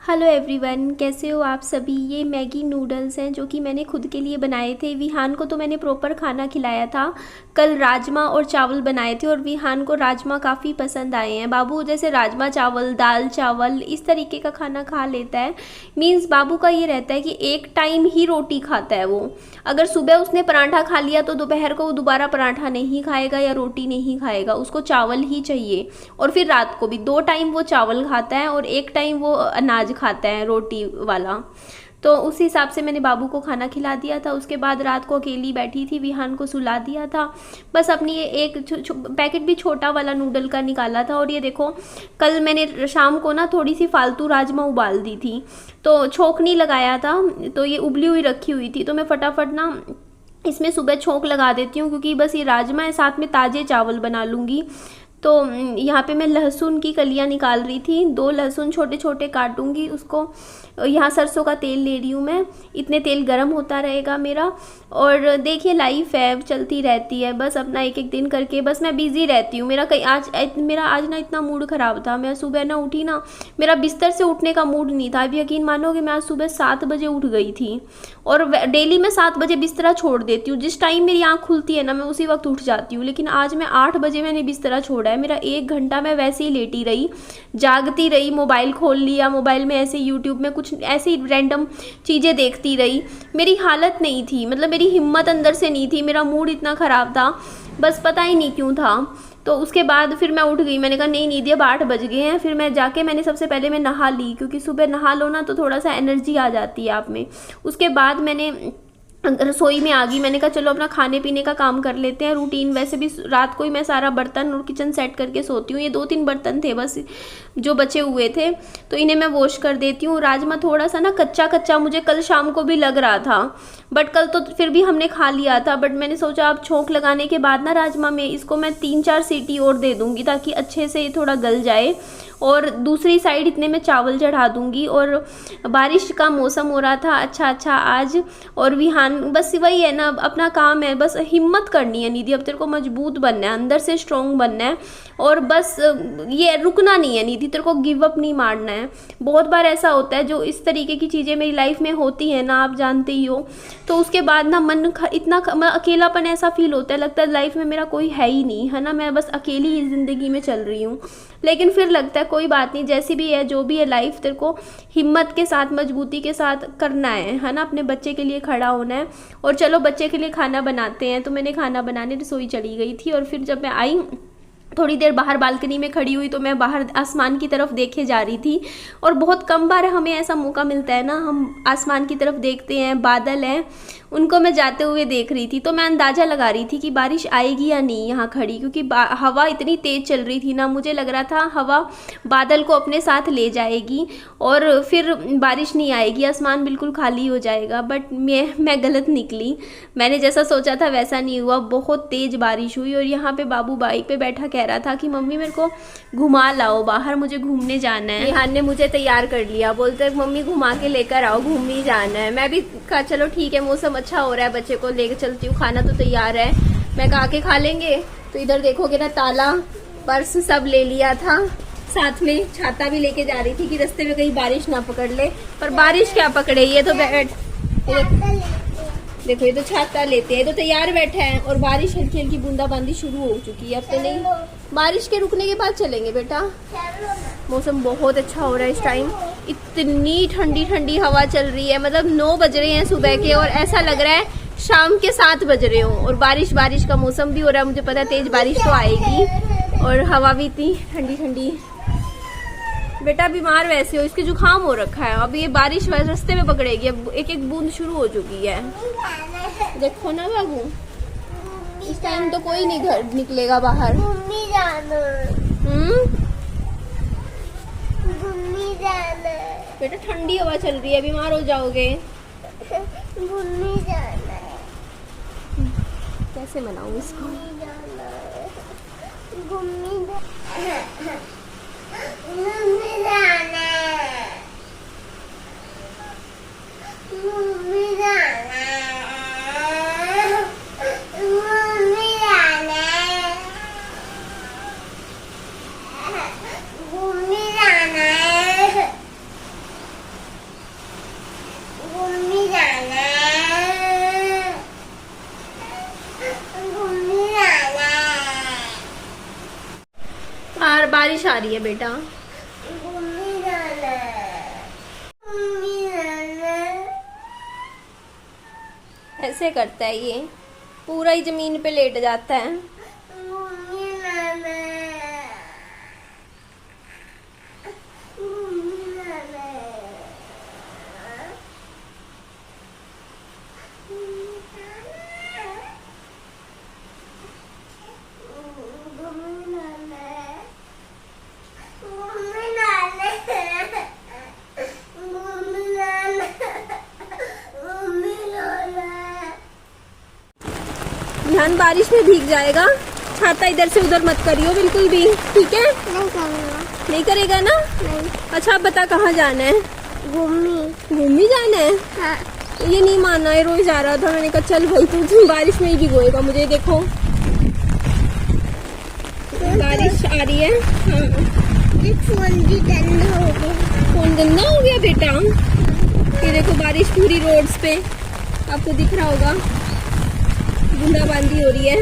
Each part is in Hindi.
हेलो एवरीवन, कैसे हो आप सभी। ये मैगी नूडल्स हैं जो कि मैंने खुद के लिए बनाए थे। विहान को तो मैंने प्रॉपर खाना खिलाया था। कल राजमा और चावल बनाए थे और विहान को राजमा काफ़ी पसंद आए हैं। बाबू जैसे राजमा चावल, दाल चावल इस तरीके का खाना खा लेता है। मीन्स बाबू का ये रहता है कि एक टाइम ही रोटी खाता है वो। अगर सुबह उसने पराठा खा लिया तो दोपहर को वो दोबारा पराठा नहीं खाएगा या रोटी नहीं खाएगा, उसको चावल ही चाहिए। और फिर रात को भी 2 टाइम वो चावल खाता है और 1 टाइम वो अनाज खाता है रोटी वाला। तो उस हिसाब से मैंने बाबू को खाना खिला दिया था। उसके बाद रात को अकेली बैठी थी, विहान को सुला दिया था। बस अपनी ये एक पैकेट भी छोटा वाला नूडल का निकाला था। और ये देखो, कल मैंने शाम को ना थोड़ी सी फालतू राजमा उबाल दी थी, तो छोंक नहीं लगाया था, तो ये उबली हुई रखी हुई थी। तो मैं फटाफट ना इसमें सुबह छोंक लगा देती हूँ, क्योंकि बस ये राजमा है, साथ में ताज़े चावल बना लूँगी। तो यहाँ पे मैं लहसुन की कलियाँ निकाल रही थी। 2 लहसुन छोटे छोटे काटूंगी उसको। यहाँ सरसों का तेल ले रही हूँ मैं। इतने तेल गरम होता रहेगा मेरा। और देखिए, लाइफ है, चलती रहती है, बस अपना एक एक दिन करके बस मैं बिज़ी रहती हूँ। मेरा आज ना इतना मूड ख़राब था। मैं सुबह ना उठी ना, मेरा बिस्तर से उठने का मूड नहीं था। अब यकीन मानोगे, मैं आज सुबह 7 बजे उठ गई थी। और डेली मैं 7 बजे बिस्तरा छोड़ देती हूँ। जिस टाइम मेरी आँख खुलती है ना, मैं उसी वक्त उठ जाती हूँ। लेकिन आज मैं 8 बजे मैंने बिस्तरा छोड़ा है। मेरा 1 घंटा मैं वैसे ही लेटी रही, जागती रही, मोबाइल खोल लिया, मोबाइल में ऐसे यूट्यूब में कुछ ऐसी रैंडम चीज़ें देखती रही। मेरी हालत नहीं थी, मतलब मेरी हिम्मत अंदर से नहीं थी। मेरा मूड इतना ख़राब था, बस पता ही नहीं क्यों था। तो उसके बाद फिर मैं उठ गई। मैंने कहा नहीं नीदी, अब 8 बज गए हैं। फिर मैं जाके मैंने सबसे पहले मैं नहा ली, क्योंकि सुबह नहा लो ना तो थोड़ा सा एनर्जी आ जाती है आप में। उसके बाद मैंने रसोई में आ गई। मैंने कहा चलो अपना खाने पीने का काम कर लेते हैं। रूटीन वैसे भी रात को ही मैं सारा बर्तन और किचन सेट करके सोती हूँ। ये 2-3 बर्तन थे बस जो बचे हुए थे, तो इन्हें मैं वॉश कर देती हूँ। राजमा थोड़ा सा ना कच्चा कच्चा मुझे कल शाम को भी लग रहा था, बट कल तो फिर भी हमने खा लिया था। बट मैंने सोचा अब छोंक लगाने के बाद ना राजमा में इसको मैं 3-4 सीटी और दे दूँगी, ताकि अच्छे से ये थोड़ा गल जाए। और दूसरी साइड इतने में चावल चढ़ा दूँगी। और बारिश का मौसम हो रहा था अच्छा आज। और विहान बस वही है ना, अपना काम है, बस हिम्मत करनी है निधि। अब तेरे को मजबूत बनना है, अंदर से स्ट्रॉन्ग बनना है। और बस ये रुकना नहीं है निधि, तेरे को गिव अप नहीं मारना है। बहुत बार ऐसा होता है, जो इस तरीके की चीज़ें मेरी लाइफ में होती हैं ना, आप जानते ही हो। तो उसके बाद ना इतना अकेलापन ऐसा फील होता है, लगता है लाइफ में मेरा कोई है ही नहीं, है ना। मैं बस अकेली ही ज़िंदगी में चल रही हूँ। लेकिन फिर लगता है कोई बात नहीं, जैसी भी है जो भी है लाइफ, तेरे को हिम्मत के साथ, मजबूती के साथ करना है ना। अपने बच्चे के लिए खड़ा होना है। और चलो बच्चे के लिए खाना बनाते हैं। तो मैंने खाना बनाने रसोई चली गई थी। और फिर जब मैं आई, थोड़ी देर बाहर बालकनी में खड़ी हुई, तो मैं बाहर आसमान की तरफ देखे जा रही थी। और बहुत कम बार हमें ऐसा मौका मिलता है ना, हम आसमान की तरफ देखते हैं, बादल हैं, उनको मैं जाते हुए देख रही थी। तो मैं अंदाज़ा लगा रही थी कि बारिश आएगी या नहीं यहाँ खड़ी, क्योंकि हवा इतनी तेज़ चल रही थी ना, मुझे लग रहा था हवा बादल को अपने साथ ले जाएगी और फिर बारिश नहीं आएगी, आसमान बिल्कुल खाली हो जाएगा। बट मैं गलत निकली। मैंने जैसा सोचा था वैसा नहीं हुआ, बहुत तेज़ बारिश हुई। और यहाँ पे बाबू बाइक पे बैठा कह रहा था कि मम्मी मेरे को घुमा लाओ बाहर, मुझे घूमने जाना है। रिहान ने मुझे तैयार कर लिया, बोलते मम्मी घुमा के लेकर आओ, घूमने जाना है। मैं भी कहा चलो ठीक है, मौसम अच्छा हो रहा है, बच्चे को लेकर चलती हूँ, खाना तो तैयार है। मैं कहा के खा लेंगे। तो इधर देखोगे ना, ताला पर्स सब ले लिया था, साथ में छाता भी लेके जा रही थी कि रास्ते में कहीं बारिश ना पकड़ ले। पर बारिश क्या पकड़े, ये तो देखो, ये तो छाता लेते हैं, तो तैयार बैठा है। और बारिश हल्की हल्की बूंदाबांदी शुरू हो चुकी है। अब तो नहीं, बारिश के रुकने के बाद चलेंगे बेटा। मौसम बहुत अच्छा हो रहा है इस टाइम। इतनी ठंडी ठंडी हवा चल रही है, मतलब 9 बज रहे हैं सुबह के और ऐसा लग रहा है शाम के 7 बज रहे हो। और बारिश का मौसम भी हो रहा है, मुझे पता है तेज बारिश तो आएगी। और हवा भी इतनी ठंडी ठंडी। बेटा बीमार वैसे हो, इसके जुकाम हो रखा है। अब ये बारिश रास्ते में पकड़ेगी, अब एक एक बूंद शुरू हो चुकी है। देखो ना बाबू, इस टाइम तो कोई नहीं घर निकलेगा बाहर। घूमने जाना। घूमने जाना। बेटा ठंडी हवा चल रही है, बीमार हो जाओगे। घूमने जाना। कैसे मनाऊं इसको? घूमने जाना। रही है बेटा? घूमने जाना है, घूमने जाना है। ऐसे करता है ये, पूरा ही जमीन पे लेट जाता है। घूमने जाना है, घूमने जाना है। ध्यान, बारिश में भीग जाएगा। छाता इधर से उधर मत करियो बिल्कुल भी, ठीक है? नहीं करेगा ना? नहीं। अच्छा अब बता कहाँ जाना है? घूमने जाना है? हाँ। ये नहीं माना है, रोज जा रहा था। मैंने कहा चल भाई तू बारिश में ही भिगोएगा मुझे। देखो बारिश आ रही है। हाँ। फोन भी गंदा हो गया। फोन गंदा हो गया बेटा? ये देखो बारिश पूरी रोड्स पे, आपको दिख रहा होगा, बूंदाबांदी हो रही है।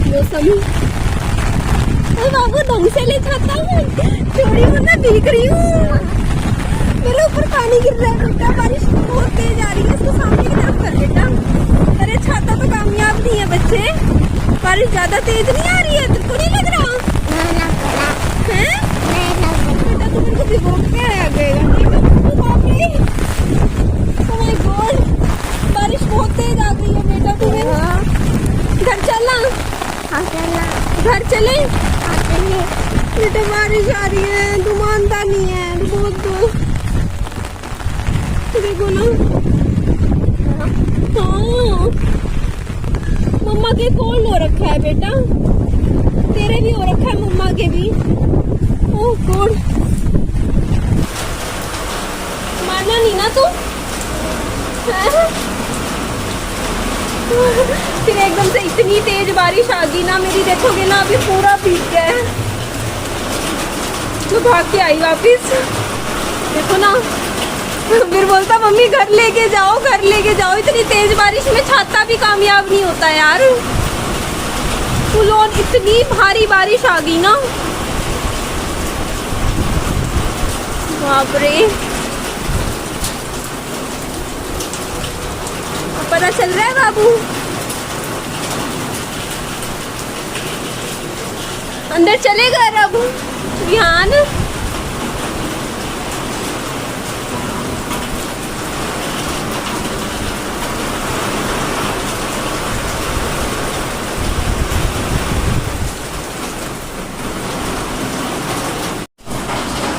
मौसम, अरे बाबू ढंग से ले छाता हूँ, चोरी वरना भीग रही हूँ। मेरे ऊपर पानी गिर रहा है बेटा, बारिश बहुत तेज आ रही है। इसको सामने की तरफ कर बेटा। अरे छाता तो कामयाब नहीं है बच्चे, बारिश ज्यादा तेज नहीं आ रही है, तुमको नहीं लग रहा है? बेटा तुम इनको भिगो के आ गएगा। बाप रे, ओह माय गॉड, बारिश बहुत तेज आ गई है बेटा। तुम्हें घर चलना? घर चले? बेटा बारिश आ रही है, तू मानता नहीं है। बहुत दो देखो ना। हाँ मम्मा के कोल्ड हो रखा है बेटा, तेरे भी हो रखा है, मम्मा के भी। ओह गॉड, मानना नहीं ना तू? फिर एकदम से इतनी तेज बारिश आ गई ना, मेरी देखोगे ना अभी पूरा भीग गया है। तो भाग के आई वापिस, देखो ना। फिर बोलता मम्मी घर लेके जाओ, घर लेके जाओ। इतनी तेज बारिश में छाता भी कामयाब नहीं होता यार। फुल ऑन इतनी भारी बारिश आ गई ना, बाप रे। पता चल रहा है बाबू? अंदर चलेगा अब ध्यान।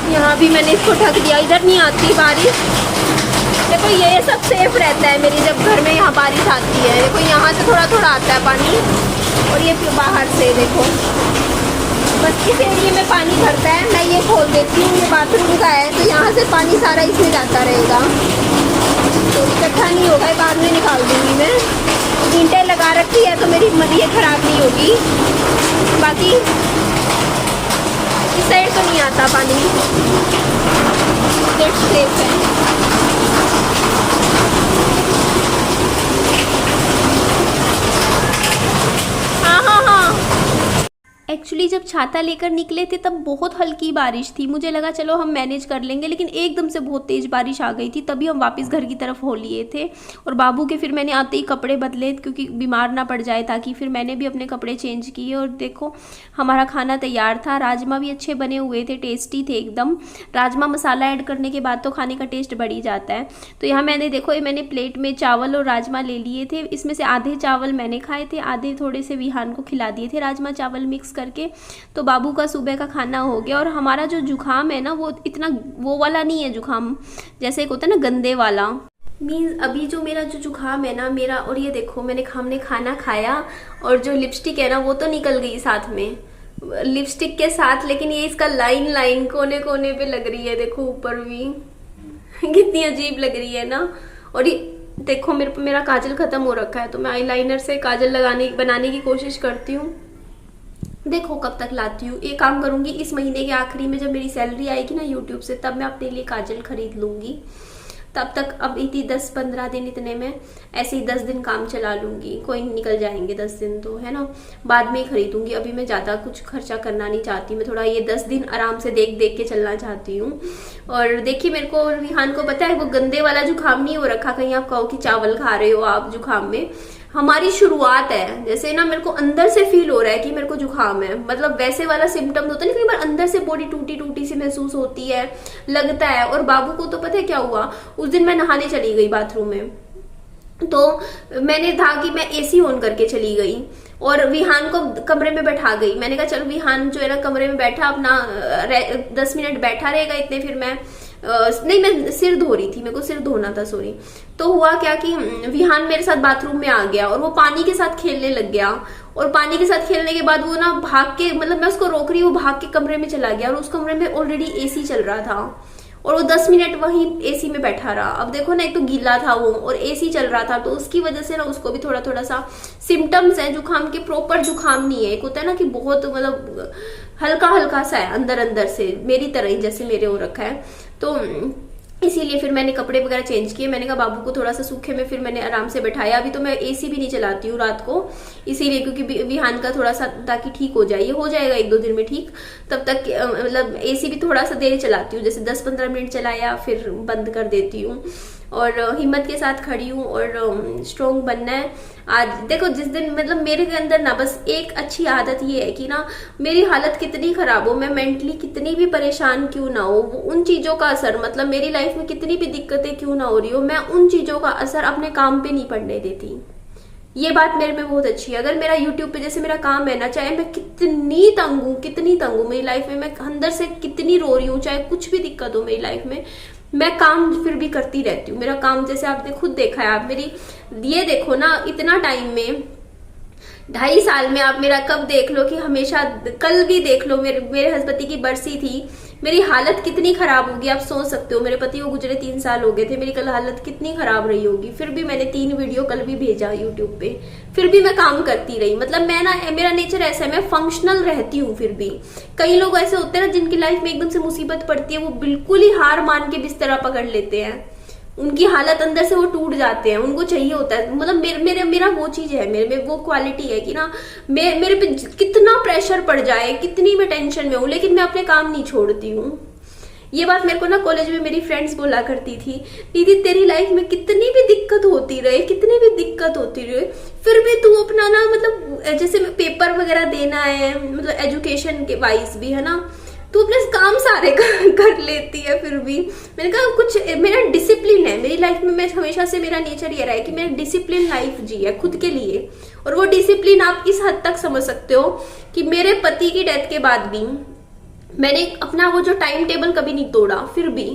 यहाँ भी मैंने इसको ढक दिया, इधर नहीं आती बारिश। देखो ये सब सेफ रहता है मेरी, जब घर में यहाँ बारिश आती है। देखो यहाँ से थोड़ा थोड़ा आता है पानी, और ये बाहर से देखो बस इस एरिया में पानी भरता है। मैं ये खोल देती हूँ, ये बाथरूम का है, तो यहाँ से पानी सारा इसमें जाता रहेगा, तो इकट्ठा नहीं होगा, बाद में निकाल दूँगी मैं। ईंटें लगा रखी है तो मेरी ये खराब नहीं होगी। बाकी इस साइड तो नहीं आता पानी, इधर सेफ है। एक्चुअली जब छाता लेकर निकले थे तब बहुत हल्की बारिश थी, मुझे लगा चलो हम मैनेज कर लेंगे, लेकिन एकदम से बहुत तेज़ बारिश आ गई थी। तभी हम वापस घर की तरफ हो लिए थे। और बाबू के फिर मैंने आते ही कपड़े बदले, क्योंकि बीमार ना पड़ जाए ताकि। फिर मैंने भी अपने कपड़े चेंज किए। और देखो हमारा खाना तैयार था। राजमा भी अच्छे बने हुए थे, टेस्टी थे एकदम। राजमा मसाला ऐड करने के बाद तो खाने का टेस्ट बढ़ ही जाता है। तो यहाँ मैंने देखो मैंने प्लेट में चावल और राजमा ले लिए थे। इसमें से आधे चावल मैंने खाए थे, आधे थोड़े से विहान को खिला दिए थे राजमा चावल मिक्स करके। तो बाबू का सुबह का खाना हो गया। और हमारा जो जुकाम है ना, वो इतना वो वाला नहीं है जुकाम, जैसे एक होता है ना गंदे वाला। मीन्स अभी जो मेरा जो जुकाम है ना मेरा, और ये देखो हमने खाना खाया और जो लिपस्टिक है ना वो तो निकल गई साथ में, लिपस्टिक के साथ। लेकिन ये इसका लाइन लाइन कोने कोने पे लग रही है, देखो ऊपर भी कितनी अजीब लग रही है ना। और ये देखो मेरा काजल खत्म हो रखा है, तो मैं आईलाइनर से काजल बनाने की कोशिश करती हूँ। देखो कब तक लाती हूँ। एक काम करूँगी, इस महीने के आखिरी में जब मेरी सैलरी आएगी ना यूट्यूब से, तब मैं अपने लिए काजल खरीद लूँगी, तब तक अब इतनी 10-15 दिन इतने में ऐसे ही 10 दिन काम चला लूंगी, कोई निकल जाएंगे 10 दिन तो, है ना। बाद में ही खरीदूंगी, अभी मैं ज्यादा कुछ खर्चा करना नहीं चाहती, मैं थोड़ा ये 10 दिन आराम से देख देख के चलना चाहती हूँ। और देखिए मेरे को और विहान को पता है वो गंदे वाला जुकाम नहीं हो रखा, कहीं आप कहो कि चावल खा रहे हो आप जुकाम में, हमारी शुरुआत है। जैसे ना मेरे को अंदर से फील हो रहा है कि मेरे को जुकाम है, मतलब वैसे वाला सिम्टम्स होता है ना, कई बार अंदर से बॉडी टूटी टूटी सी महसूस होती है, लगता है। और बाबू को तो पता है क्या हुआ, उस दिन मैं नहाने चली गई बाथरूम में, तो मैंने था कि मैं एसी ऑन करके चली गई और विहान को कमरे में बैठा गई। मैंने कहा चलो विहान जो है ना कमरे में बैठा अपना 10 मिनट बैठा रहेगा, इतने फिर मैं नहीं, मैं सिर धो रही थी, मेरे को सिर धोना था, सॉरी। तो हुआ क्या कि विहान मेरे साथ बाथरूम में आ गया और वो पानी के साथ खेलने लग गया, और पानी के साथ खेलने के बाद वो ना भाग के, मतलब मैं उसको रोक रही हूँ, भाग के कमरे में चला गया और उस कमरे में ऑलरेडी एसी चल रहा था और वो 10 मिनट वहीं एसी में बैठा रहा। अब देखो ना, एक तो गीला था वो और एसी चल रहा था, तो उसकी वजह से ना उसको भी थोड़ा थोड़ा सा सिम्टम्स है जुकाम के। प्रॉपर जुकाम नहीं है, एक होता है ना कि बहुत मतलब हल्का हल्का सा है अंदर अंदर से, मेरी तरह ही जैसे मेरे हो रखा है। तो इसीलिए फिर मैंने कपड़े वगैरह चेंज किए, मैंने कहा बाबू को थोड़ा सा सूखे में फिर मैंने आराम से बैठाया। अभी तो मैं एसी भी नहीं चलाती हूँ रात को, इसीलिए क्योंकि विहान का थोड़ा सा, ताकि ठीक हो जाए, ये हो जाएगा 1-2 दिन में ठीक, तब तक मतलब एसी भी थोड़ा सा देर चलाती हूँ, जैसे 10-15 मिनट चलाया फिर बंद कर देती हूँ। और हिम्मत के साथ खड़ी हूँ और स्ट्रॉन्ग बनना है। आज देखो जिस दिन मतलब मेरे के अंदर ना बस एक अच्छी आदत ये है कि ना मेरी हालत कितनी खराब हो, मैं मेंटली कितनी भी परेशान क्यों ना हो, उन चीजों का असर, मतलब मेरी लाइफ में कितनी भी दिक्कतें क्यों ना हो रही हो, मैं उन चीजों का असर अपने काम पे नहीं पड़ने देती। ये बात मेरे में बहुत अच्छी है। अगर मेरा यूट्यूब पे जैसे मेरा काम है ना, चाहे मैं कितनी तंग हूँ मेरी लाइफ में, मैं अंदर से कितनी रो रही हूँ, चाहे कुछ भी दिक्कत हो मेरी लाइफ में, मैं काम फिर भी करती रहती हूँ। मेरा काम जैसे आपने खुद देखा है, आप मेरी ये देखो ना, इतना टाइम में 2.5 साल में आप मेरा कब देख लो कि हमेशा, कल भी देख लो मेरे हस्बैंड की बरसी थी, मेरी हालत कितनी खराब होगी आप सोच सकते हो। मेरे पति को गुजरे 3 साल हो गए थे, मेरी कल हालत कितनी खराब रही होगी, फिर भी मैंने 3 वीडियो कल भी भेजा यूट्यूब पे, फिर भी मैं काम करती रही। मतलब मैं ना, मेरा नेचर ऐसा है, मैं फंक्शनल रहती हूँ फिर भी। कई लोग ऐसे होते हैं ना जिनकी लाइफ में एकदम से मुसीबत पड़ती है, वो बिल्कुल ही हार मान के बिस्तरा पकड़ लेते हैं, उनकी हालत अंदर से वो टूट जाते हैं, उनको चाहिए होता है। मतलब मेरा वो चीज है, मेरे में वो क्वालिटी है कि ना मेरे पे कितना प्रेशर पड़ जाए, कितनी मैं टेंशन में हूँ, लेकिन मैं अपने काम नहीं छोड़ती हूँ। ये बात मेरे को ना कॉलेज में मेरी फ्रेंड्स बोला करती थी, दीदी तेरी लाइफ में कितनी भी दिक्कत होती रहे, कितनी भी दिक्कत होती रहे, फिर भी तू अपना ना, मतलब जैसे पेपर वगैरह देना है, मतलब एजुकेशन के वाइज भी है ना, तू अपने काम सारे कर लेती है फिर भी। मैंने कहा कुछ मेरा डिसिप्लिन है मेरी लाइफ में, मैं हमेशा से, मेरा नेचर ये रहा है कि मैंने डिसिप्लिन लाइफ जी है खुद के लिए। और वो डिसिप्लिन आप इस हद तक समझ सकते हो कि मेरे पति की डेथ के बाद भी मैंने अपना वो जो टाइम टेबल कभी नहीं तोड़ा। फिर भी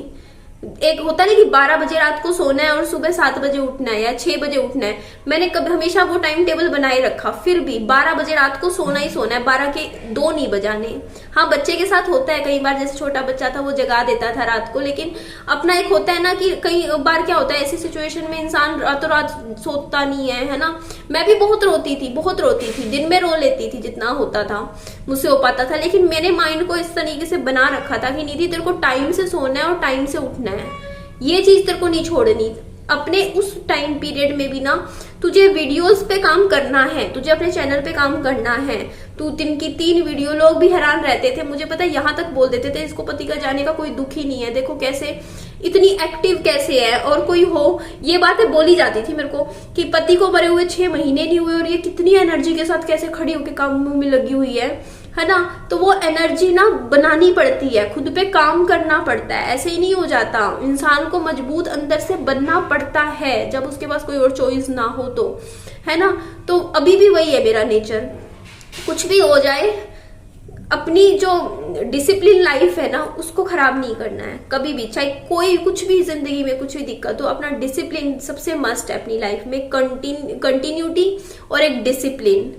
एक होता है कि 12 बजे रात को सोना है और सुबह 7 बजे उठना है या 6 बजे उठना है, मैंने कभी हमेशा वो टाइम टेबल बनाए रखा। फिर भी 12 बजे रात को सोना ही सोना है, 12 के 2 नहीं बजाने। हाँ बच्चे के साथ होता है कई बार, जैसे छोटा बच्चा था वो जगा देता था रात को, लेकिन अपना एक होता है ना कि कई बार क्या होता है ऐसी सिचुएशन में इंसान रातों रात सोता नहीं है ना। मैं भी बहुत रोती थी, दिन में रो लेती थी जितना होता था मुझसे हो पाता था, लेकिन मैंने माइंड को इस तरीके से बना रखा था कि निधि तेरे को टाइम से सोना है और टाइम से उठना है, ये चीज तेरे को नहीं छोड़नी। अपने उस टाइम पीरियड में भी ना तुझे वीडियोस पे काम करना है, तुझे अपने चैनल पे काम करना है। तू दिन की 3 वीडियो, लोग भी हैरान रहते थे, मुझे पता है यहाँ तक बोल देते थे इसको पति का जाने का कोई दुख ही नहीं है, देखो कैसे इतनी एक्टिव कैसे है। और कोई हो, ये बातें बोली जाती थी मेरे को कि पति को मरे हुए 6 महीने नहीं हुए और ये कितनी एनर्जी के साथ कैसे खड़ी होकर कामों में लगी हुई है ना। तो वो एनर्जी ना बनानी पड़ती है, खुद पे काम करना पड़ता है, ऐसे ही नहीं हो जाता। इंसान को मजबूत अंदर से बनना पड़ता है जब उसके पास कोई और चॉइस ना हो तो, है ना। तो अभी भी वही है मेरा नेचर, कुछ भी हो जाए अपनी जो डिसिप्लिन लाइफ है ना उसको खराब नहीं करना है कभी भी, चाहे कोई कुछ भी जिंदगी में कुछ भी दिक्कत हो। अपना डिसिप्लिन सबसे मस्ट है अपनी लाइफ में, कंटिन्यूटी और एक डिसिप्लिन,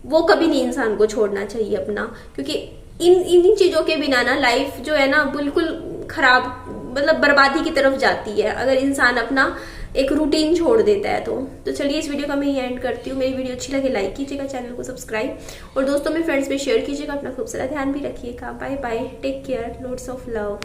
वो कभी नहीं इंसान को छोड़ना चाहिए अपना, क्योंकि इन चीजों के बिना ना लाइफ जो है ना बिल्कुल खराब, मतलब बर्बादी की तरफ जाती है अगर इंसान अपना एक रूटीन छोड़ देता है तो चलिए इस वीडियो का मैं ये एंड करती हूँ। मेरी वीडियो अच्छी लगे लाइक कीजिएगा, चैनल को सब्सक्राइब और दोस्तों में फ्रेंड्स में शेयर कीजिएगा। अपना खूब सारा ध्यान भी रखिएगा। Bye bye, take care, loads of love.